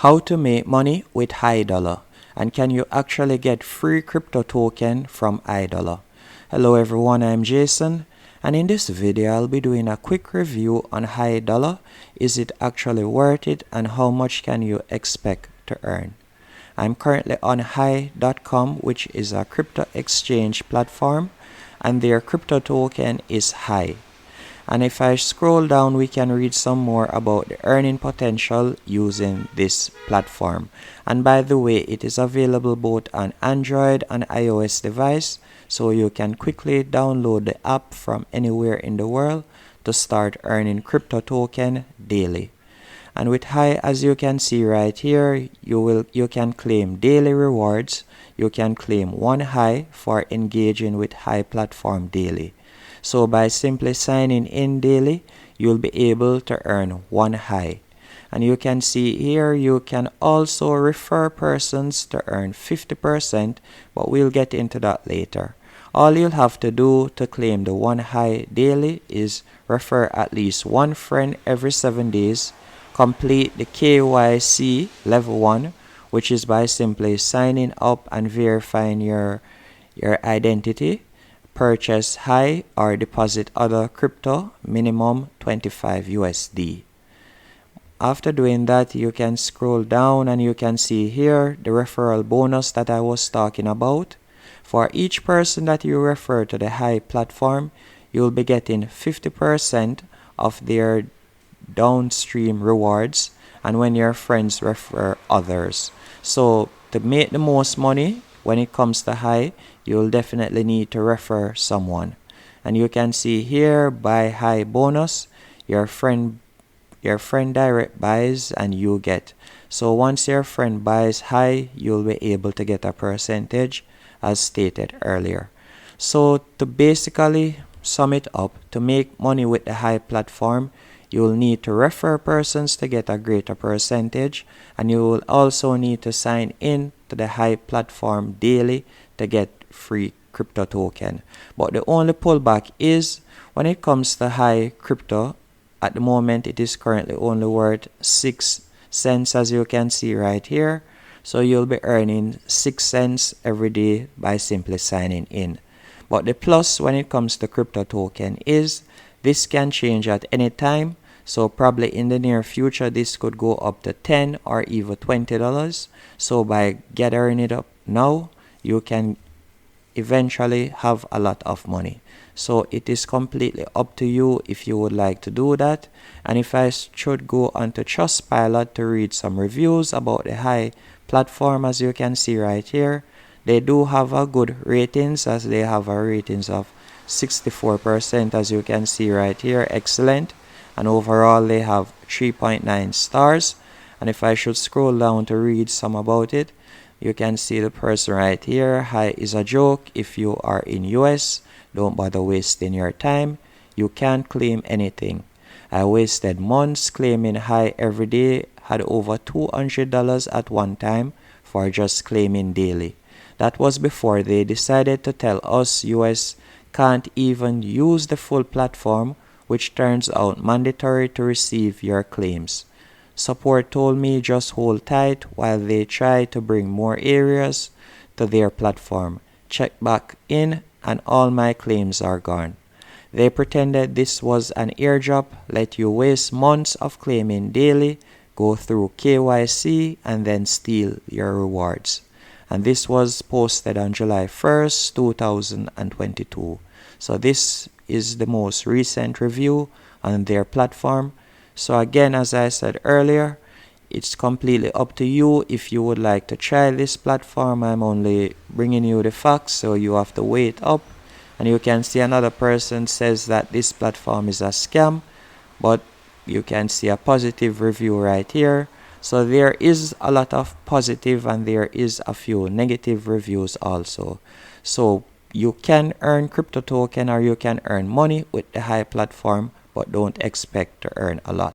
How to make money with Hidollar, and can you actually get free crypto token from Hidollar? Hello everyone, I'm Jason, and in this video I'll be doing a quick review on Hidollar. Is it actually worth it, and how much can you expect to earn? I'm currently on Hi.com, which is a crypto exchange platform, and their crypto token is Hi. And if I scroll down, we can read some more about the earning potential using this platform. And by the way, it is available both on Android and iOS device, so you can quickly download the app from anywhere in the world to start earning crypto token daily. And with Hi, as you can see right here, you can claim daily rewards. You can claim one Hi for engaging with Hi platform daily. So by simply signing in daily, you'll be able to earn one Hi. And you can see here, you can also refer persons to earn 50%, but we'll get into that later. All you'll have to do to claim the one Hi daily is refer at least one friend every 7 days, complete the KYC level 1, which is by simply signing up and verifying your identity, purchase Hi or deposit other crypto, minimum 25 USD. After doing that, you can scroll down and you can see here the referral bonus that I was talking about. For each person that you refer to the Hi platform, you'll be getting 50% of their downstream rewards, and when your friends refer others. So to make the most money when it comes to Hi, you'll definitely need to refer someone. And you can see here, buy Hi bonus, your friend direct buys and you get. So once your friend buys Hi, you'll be able to get a percentage as stated earlier. So to basically sum it up, to make money with the Hi platform, you will need to refer persons to get a greater percentage, and you will also need to sign in to the Hi platform daily to get free crypto token. But the only pullback is when it comes to Hi crypto, at the moment it is currently only worth 6 cents, as you can see right here. So you'll be earning 6 cents every day by simply signing in. But the plus when it comes to crypto token is this can change at any time. So probably in the near future, this could go up to $10 or even $20. So by gathering it up now, you can eventually have a lot of money. So it is completely up to you if you would like to do that. And if I should go onto Trustpilot to read some reviews about the Hi platform, as you can see right here, they do have a good ratings, as they have a ratings of 64%, as you can see right here. Excellent. And overall they have 3.9 stars. And if I should scroll down to read some about it, you can see the person right here. Hi is a joke. If you are in US, don't bother wasting your time. You can't claim anything. I wasted months claiming Hi every day, had over $200 at one time for just claiming daily. That was before they decided to tell us US can't even use the full platform, which turns out mandatory to receive your claims. Support told me just hold tight while they try to bring more areas to their platform. Check back in and all my claims are gone. They pretended this was an airdrop, let you waste months of claiming daily, go through KYC and then steal your rewards. And this was posted on July 1st, 2022. So this is the most recent review on their platform. So again, as I said earlier, it's completely up to you if you would like to try this platform. I'm only bringing you the facts, so you have to wait up. And you can see another person says that this platform is a scam, but you can see a positive review right here. So there is a lot of positive and there is a few negative reviews also. So you can earn crypto token or you can earn money with the Hi platform, but don't expect to earn a lot.